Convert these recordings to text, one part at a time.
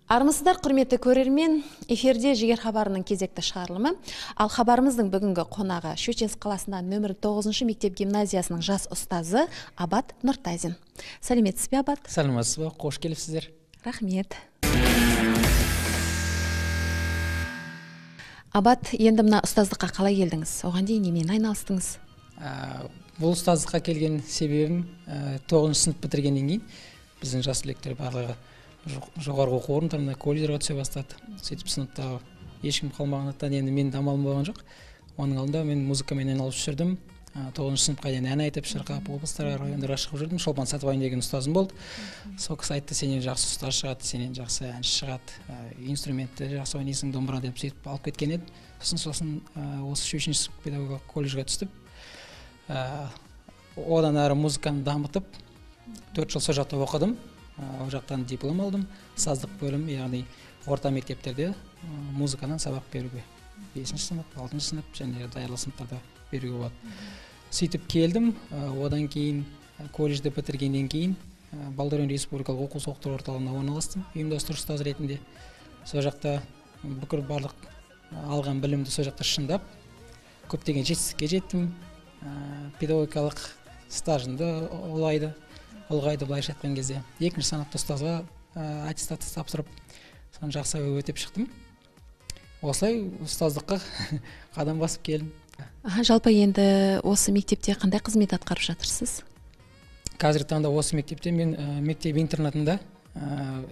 Армысыздар, құрметті көрермен, эфирде Жігер хабарының кезекті шығарылымы. Ал хабарымыздың бүгінгі қонағы Щучинск қаласында нөмір 9 мектеп гимназиясының жас ұстазы Абат Нұртазин. Сәлеметсіз бе, Абат? Сәлеметсіз бе, қош келіпсіздер. Рахмет. Абат, енді мына ұстаздыққа қалай келдіңіз? Оған дейін немен айналыстыңыз? Бұл ұстаздыққа келген себебім 9 сынып бітіргеннен кейін біздің жас түлектер барлығы жоғарғы оқу орындарына, колледждерге түсе бастады. Сөйтіп сыныптағы ешкім қалмағандықтан енді менің амалым болған жоқ. Оның алдында мен музыкамен айналысып жүрдім. 9 сыныпқа дейін ән айтып, шырқап, облыстарға, райондарға шығып жүрдім. Шолпан Сатыбайын деген ұстазым болды. Сол кісі айтты, сенен жақсы ұстаз шығады, сенен жақсы әнші шығады, инструментті жақсы ойнайсың, домбыра деп сөйтіп алып кеткен еді. Сосын осы Щучинск педагогикалық колледжге түстім. Одан әрі музыканы дамытып, 4 жыл сол жақта оқыдым. Ол жақтан диплом алдым. Саздық бөлім, яғни орта мектептерде музыкадан сабақ беруге. 5-ші сынып, 6-ші сынып және даярлық сыныптарда беруге болады. Сөйтіп келдім. Одан кейін колледжді бітіргеннен кейін Балдәурен республикалық оқу-сауықтыру орталығына орналастым, ұйымдастырушы ұстаз ретінде. Сол жақта бүкіл барлық алған білімді сол жақта шыңдап, көптеген жетістікке жеттім. Педагогикалық стажымды ұлғайды былайша айтқан кезде. 2-ші санатты ұстазға аттестатты тапсырып, соны жақсы өтеп шықтым. Осылай ұстаздыққа қадам басып келдім. Жалпы енді осы мектепте қандай қызмет атқарып жатырсыз? Қазіргі таңда осы мектепте мен мектеп интернатында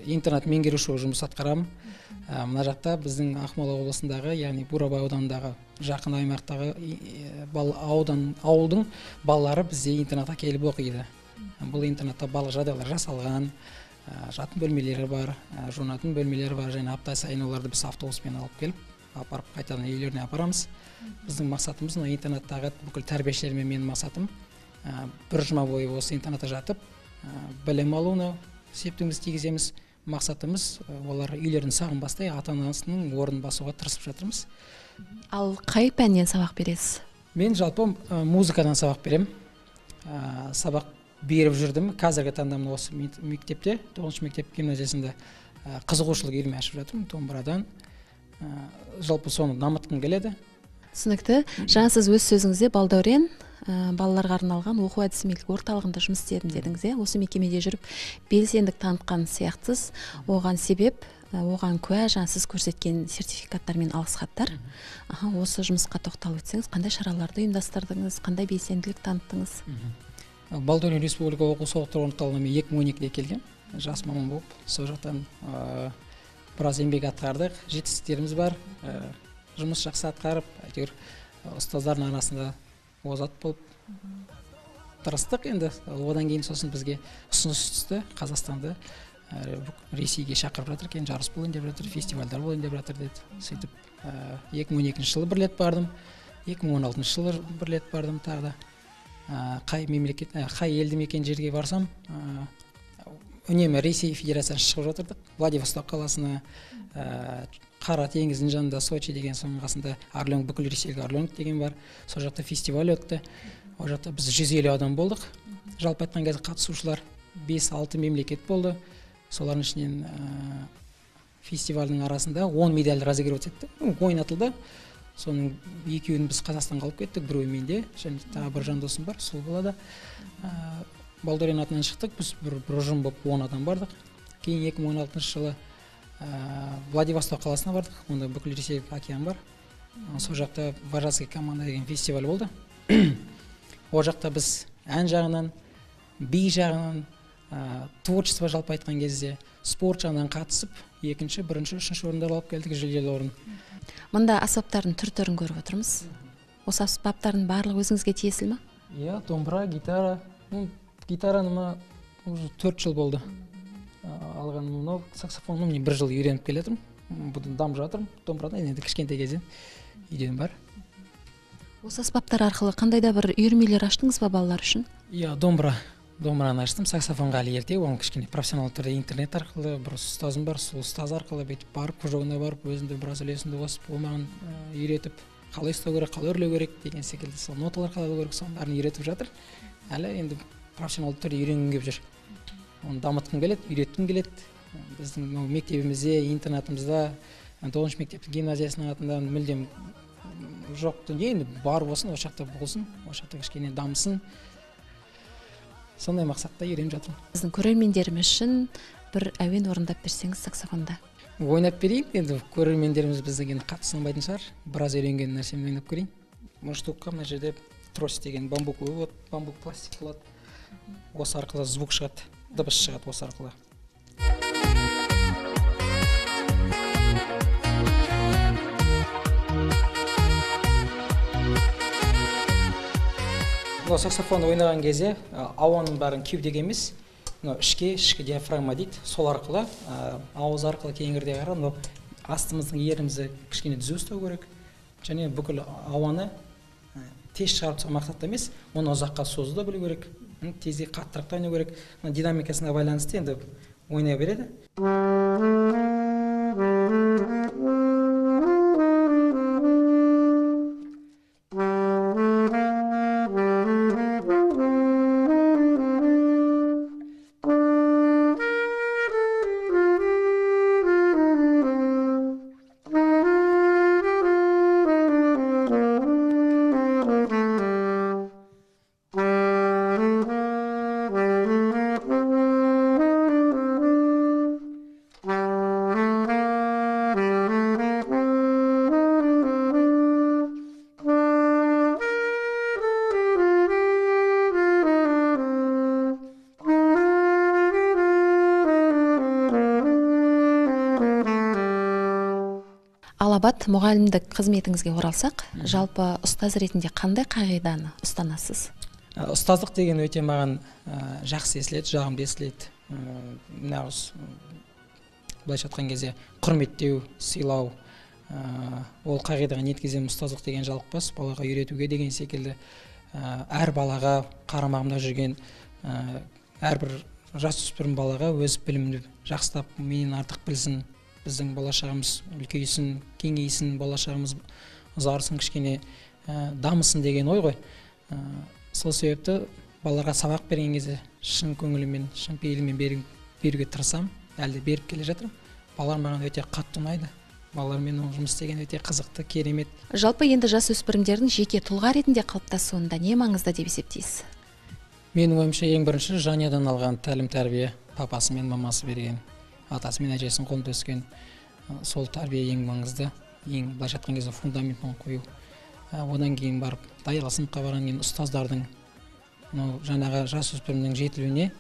интернат меңгеруші жұмыс атқарамын. Мына жақта біздің Ақмола облысындағы, яғни Бурабай ауданындағы жақын аймақтағы ауылдың балалары бізде интернатқа келіп оқиды. Бұл интернатта барлық жағдайлар жасалған, жатын бөлмелері бар, жуынатын бөлмелері бар, және апта сайын оларды біз автобуспен алып келіп, апарып қайтадан үйлеріне апарамыз. Біздің мақсатымыз интернаттағы бүкіл тәрбиешілермен менің мақсатым бір жұма бойы осы интернатта жатып, білім алуына септігіміз тигіземіз. Мақсатымыз олар үйлерін сағынбастай ата-анасының орнын басуға тырысып жатырмыз. Ал қай пәннен сабақ бересіз? Мен жалпы музыкадан сабақ берем. Сабақ беріп жүрдім. Қазіргі таңда осы мектепте, 9-ші мектеп гимназиясында қызығушылық үйірме ашып жатырмын, домбырадан. Жалпы соны дамытқым келеді. Түсінікті. Жаңа сіз өз сөзіңізде Балдәурен балаларға арналған оқу әдістемелік орталығында жұмыс істедім дедіңіз. Осы мекемеде жүріп белсенділік танытқан сияқтысыз. Оған себеп, оған куә жаңа сіз көрсеткен сертификаттар мен алғыс хаттар. Осы жұмысқа тоқталып өтсеңіз, қандай шараларды ұйымдастырдыңыз, қандай белсенділік таныттыңыз? Балдәурен республикалық оқу-сауықтыру орталығына мен 2012-де келген, жас маман болып, сол жақтан біраз еңбек атқардық, жетістіктеріміз бар, жұмыс жақсы атқарып, әйтеуір ұстаздардың арасында озат болып тырыстық енді. Одан кейін сосын бізге ұсыныс түсті, Қазақстанды Ресейге шақырып жатыр екен, жарыс болайын деп жатыр, фестивальдар болайын деп жатыр деді. Сөйтіп 2012 жылы бір рет бардым, 2016 жылы бір рет бардым тағы да. Қай елді мекен жерге барсам, үнемі Ресей Федерациясы шығып жатырдық. Владивосток қаласына, Қара теңіздің жанында Сочи деген, соның қасында Орленок, бүкіл Ресейге Орленок деген бар. Сол жақта фестиваль өтті. Ол жақта біз 150 адам болдық. Жалпы айтқан кезде қатысушылар 5-6 мемлекет болды. Солардың ішінен фестивальдің арасында 10 медаль разыгрывать етті. Ойнатылды. Соның екеуін біз Қазақстанға алып кеттік, біреуі менде, және тағы бір жан досым бар, сол қалада. Балдәурен атынан шықтық, біз бір ұжым болып 10 адам бардық. Кейін 2016 жылы Владивосток қаласына бардық, онда бүкіл Ресейлік океан бар. Сол жақта Вожатский команда деген фестиваль болды. Ол жақта біз ән жағынан, би жағынан, творчество жалпы айтқан кезде спорт жағынан қатысып, 2-ші, 1-ші, 3-ші орындар алып келдік, жүлделі орын. Мында аспаптардың түр-түрін көріп отырмыз. Осы аспаптардың барлығы өзіңізге тиесілі ме? Иә, домбыра, гитара. Гитараны уже 4 жыл болды. Алған мынау саксофонды мен 1 жыл үйреніп келетім. Бұдан дамып жатырмын. Домбырадан енді кішкентай кезден үйден бар. Осы аспаптар арқылы қандай да бір үйірмелер аштыңыз ба балалар үшін? Иә, домбыраны аштым. Саксофонға әлі ерте, оны кішкене профессионал түрде интернет арқылы, бір ұстазым бар, сол ұстаз арқылы бүйтіп барып, кружогына барып, өзімді біраз үлесімді қосып, ол маған үйретіп, қалай ұстау керек, қалай өрлеу керек деген секілді, сол ноталар қалай болу керек, соның бәрін үйретіп жатыр. Әлі енді профессионал түрде үйренгім келіп жүр. Оны дамытқым келеді, үйреткім келеді. біздің мектебімізде, интернатымызда 9 мектептің гимназиясының атында мүлдем жоқ дүние, енді бар болсын, осы жақта болсын, осы жақта кішкене дамысын. Сондай мақсатта үйреніп жатырмын. Біздің көрермендеріміз үшін бір әуен орындап берсеңіз саксофонда. Ойнап берейін, енді көрермендеріміз біздің енді қатты сынбайтын шығар. Біраз үйренген нәрсемді ойнап көрейін. Штукка мына жерде трос деген бамбуковый болады, бамбук пластик болады. Осы арқылы звук шығады, дыбыс шығады осы арқылы. Саксофон ойнаған кезде ауаның бәрін кеудеге емес, ішкі диафрагма дейді. Сол арқылы ауыз арқылы кейінгірде қарай астымыздың ерімізді кішкене түзу ұстау керек. Және бүкіл ауаны тез шығарып тастау мақсатта емес, оны ұзаққа созу да білу керек. Тезде қаттырақ та ойнау керек. Динамикасына байланысты енді ойнай береді. Алабат мұғалімдік қызметіңізге оралсақ, жалпы ұстаз ретінде қандай қағиданы ұстанасыз? Ұстаздық деген өте маған жақсы естіледі, жағымды естіледі. Былайша айтқан кезде құрметтеу, сыйлау, ол қағидаға неткіземін. Ұстаздық деген жалықпас, балаға үйретуге деген секілді. Әр балаға қарамағымда жүрген әрбір жасөспірім балаға өз білімді жақсылап, менен артық білсін, біздің болашағымыз үлкейсін, кеңейсін, болашағымыз ұзарсын, кішкене дамысын деген ой ғой. Сол себепті балаларға сабақ берген кезде шын көңілімен, шын пейілімен беруге тырысамын. Әлде беріп келе жатырмын. Балалар маған өте қатты ұнайды. Балалармен жұмыс істеген өте қызықты, керемет. Жалпы енді жасөспірімдердің жеке тұлға ретінде қалыптасуында не маңызды деп есептейсіз? Менің ойымша ең бірінші жанұядан алған тәлім тәрбие, папасы мен мамасы берген, атасы мен әжесінің қолында өскен, сол тәрбие ең маңызды, ең былайша айтқан кезде фундаментін қою. Одан кейін барып даярлық сыныпқа барған кейін ұстаздардың жаңағы жасөспірімнің жетілуіне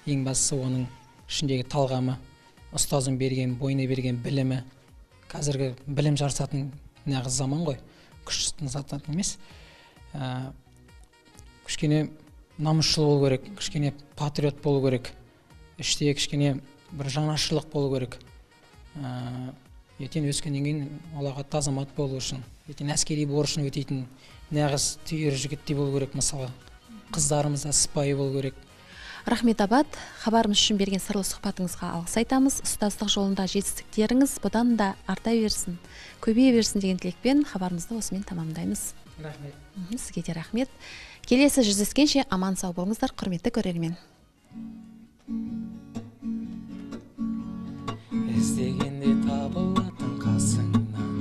ең бастысы оның ішіндегі талғамы, ұстаздың берген, бойына берген білімі. Қазіргі білім жарысатын нағыз заман ғой, күш сататын емес. Кішкене намысшыл болу керек, кішкене патриот болу керек, іште кішкене бір жаңашырлық болу керек. Ертең өскеннен кейін оларға азамат болу үшін, ертең әскери борышын өтейтін нағыз түйір жігіттей болу керек. Мысалы, қыздарымыз да сыпайы болу керек. Рахмет Абат, хабарымыз үшін берген сырлы сұхбатыңызға алғыс айтамыз. Ұстаздық жолында жетістіктеріңіз бұдан да арта берсін, көбейе берсін деген тілекпен хабарымызды осымен тамамдаймыз. Рахмет. Сізге де рахмет. Келесі жүздескенше аман сау болыңыздар, құрметті көрермен. Іздегенде табылатын қасыңнан,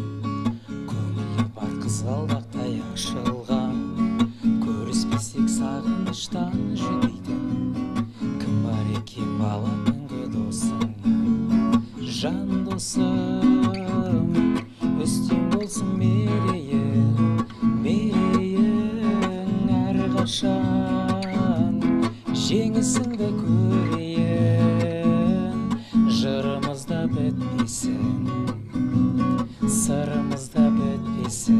көңілі бар қызғалдақтай ашылған, көріспесек сағыныштан жүдейтін, кім бар екен бала күнгі досыңнан. Жан досым, үстем болсын мерейің, мерейің әрқашан, жеңісіңді көрейін, жырымызда бітпесін, сырымызда бітпесін.